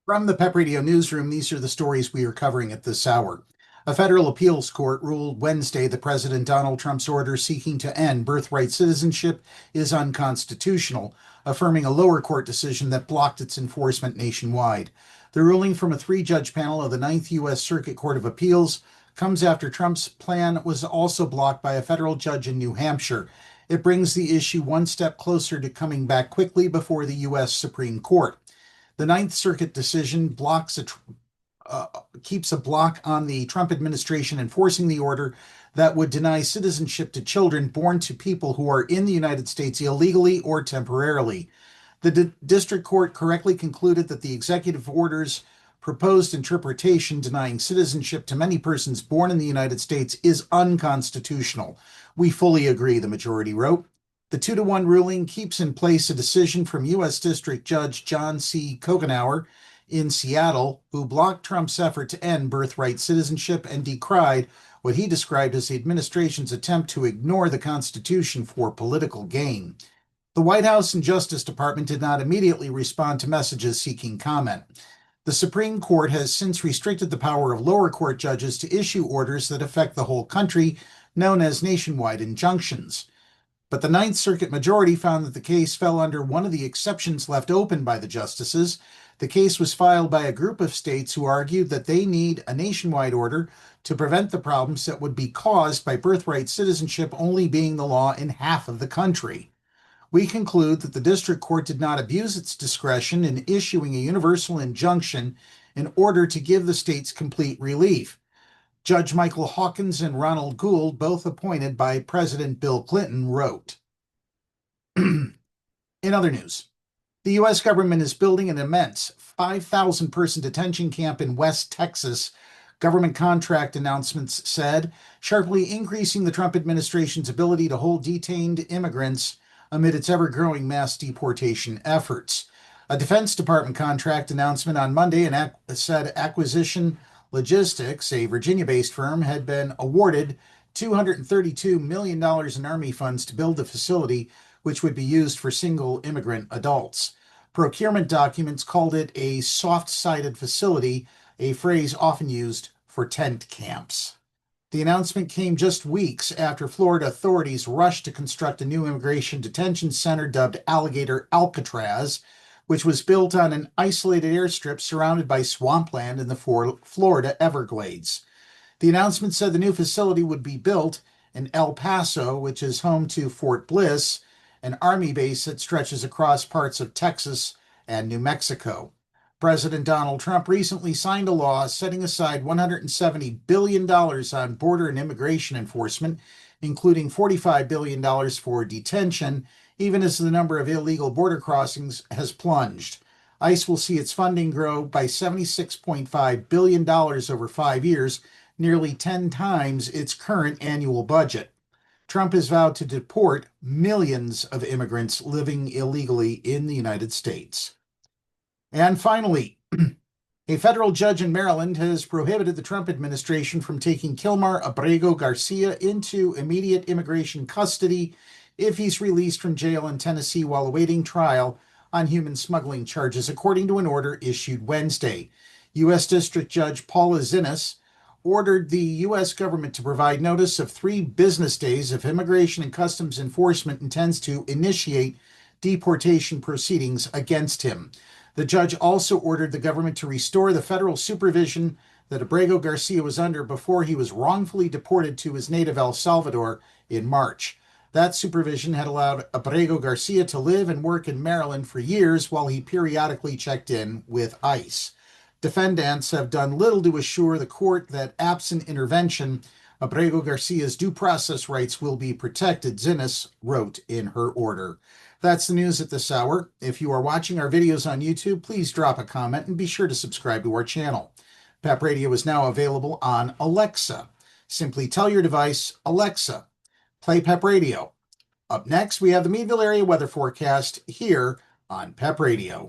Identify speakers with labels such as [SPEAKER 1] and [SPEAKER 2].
[SPEAKER 1] From the PEP Radio Newsroom, these are the stories we are covering at this hour. A federal appeals court ruled Wednesday that President Donald Trump's order seeking to end birthright citizenship is unconstitutional, affirming a lower court decision that blocked its enforcement nationwide. The ruling from a three-judge panel of the Ninth U.S. Circuit Court of Appeals comes after Trump's plan was also blocked by a federal judge in New Hampshire. It brings the issue one step closer to coming back quickly before the U.S. Supreme Court. The Ninth Circuit decision keeps a block on the Trump administration enforcing the order that would deny citizenship to children born to people who are in the United States illegally or temporarily. The district court correctly concluded that the executive order's proposed interpretation denying citizenship to many persons born in the United States is unconstitutional. We fully agree, the majority wrote. The 2-1 ruling keeps in place a decision from U.S. District Judge John C. Kogenauer in Seattle, who blocked Trump's effort to end birthright citizenship and decried what he described as the administration's attempt to ignore the Constitution for political gain. The White House and Justice Department did not immediately respond to messages seeking comment. The Supreme Court has since restricted the power of lower court judges to issue orders that affect the whole country, known as nationwide injunctions. But the Ninth Circuit majority found that the case fell under one of the exceptions left open by the justices. The case was filed by a group of states who argued that they need a nationwide order to prevent the problems that would be caused by birthright citizenship only being the law in half of the country. We conclude that the district court did not abuse its discretion in issuing a universal injunction in order to give the states complete relief. Judge Michael Hawkins and Ronald Gould, both appointed by President Bill Clinton, wrote. In other news, the U.S. government is building an immense 5,000-person detention camp in West Texas, government contract announcements said, sharply increasing the Trump administration's ability to hold detained immigrants amid its ever-growing mass deportation efforts. A Defense Department contract announcement on Monday said Acquisition Logistics, a Virginia-based firm, had been awarded $232 million in Army funds to build the facility, which would be used for single immigrant adults. Procurement documents called it a soft-sided facility, a phrase often used for tent camps. The announcement came just weeks after Florida authorities rushed to construct a new immigration detention center dubbed Alligator Alcatraz, which was built on an isolated airstrip surrounded by swampland in the Florida Everglades. The announcement said the new facility would be built in El Paso, which is home to Fort Bliss, an Army base that stretches across parts of Texas and New Mexico. President Donald Trump recently signed a law setting aside $170 billion on border and immigration enforcement, including $45 billion for detention, even as the number of illegal border crossings has plunged. ICE will see its funding grow by $76.5 billion over 5 years, nearly 10 times its current annual budget. Trump has vowed to deport millions of immigrants living illegally in the United States. And finally, a federal judge in Maryland has prohibited the Trump administration from taking Kilmar Abrego Garcia into immediate immigration custody if he's released from jail in Tennessee while awaiting trial on human smuggling charges, according to an order issued Wednesday. U.S. District Judge Paula Zinnes ordered the U.S. government to provide notice of 3 business days if Immigration and Customs Enforcement intends to initiate deportation proceedings against him. The judge also ordered the government to restore the federal supervision that Abrego Garcia was under before he was wrongfully deported to his native El Salvador in March. That supervision had allowed Abrego Garcia to live and work in Maryland for years while he periodically checked in with ICE. Defendants have done little to assure the court that, absent intervention, Abrego Garcia's due process rights will be protected, Zinnes wrote in her order. That's the news at this hour. If you are watching our videos on YouTube, please drop a comment and be sure to subscribe to our channel. PEP Radio is now available on Alexa. Simply tell your device, Alexa, play PEP Radio. Up next, we have the Meadville area weather forecast here on PEP Radio.